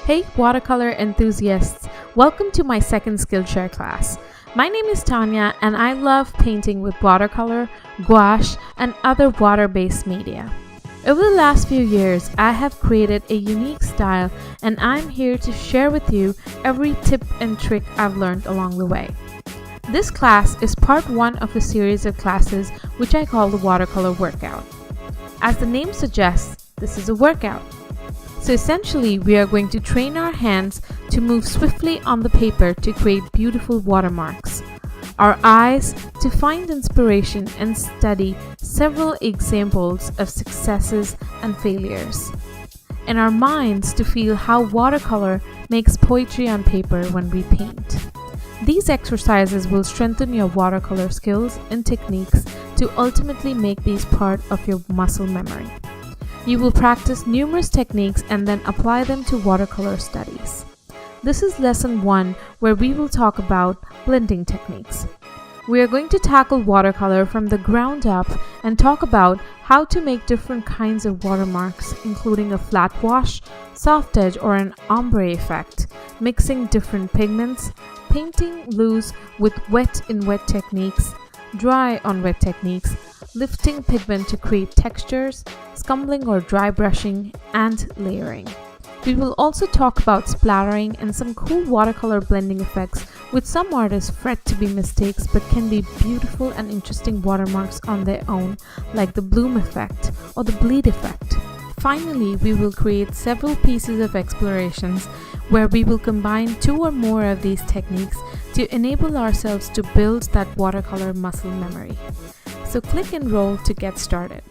Hey watercolor enthusiasts, welcome to my second Skillshare class. My name is Tanya and I love painting with watercolor, gouache, and other water-based media. Over the last few years, I have created a unique style and I'm here to share with you every tip and trick I've learned along the way. This class is part 1 of a series of classes which I call the Watercolor Workout. As the name suggests, this is a workout. So essentially, we are going to train our hands to move swiftly on the paper to create beautiful watermarks, our eyes to find inspiration and study several examples of successes and failures, and our minds to feel how watercolor makes poetry on paper when we paint. These exercises will strengthen your watercolor skills and techniques to ultimately make these part of your muscle memory. You will practice numerous techniques and then apply them to watercolor studies. This is lesson 1, where we will talk about blending techniques. We are going to tackle watercolor from the ground up and talk about how to make different kinds of watermarks, including a flat wash, soft edge, or an ombre effect, mixing different pigments, painting loose with wet in wet techniques, dry on wet techniques, lifting pigment to create textures, scumbling or dry brushing, and layering. We will also talk about splattering and some cool watercolor blending effects which some artists fret to be mistakes but can be beautiful and interesting watermarks on their own, like the bloom effect or the bleed effect. Finally, we will create several pieces of explorations where we will combine 2 or more of these techniques to enable ourselves to build that watercolor muscle memory. So click and roll to get started.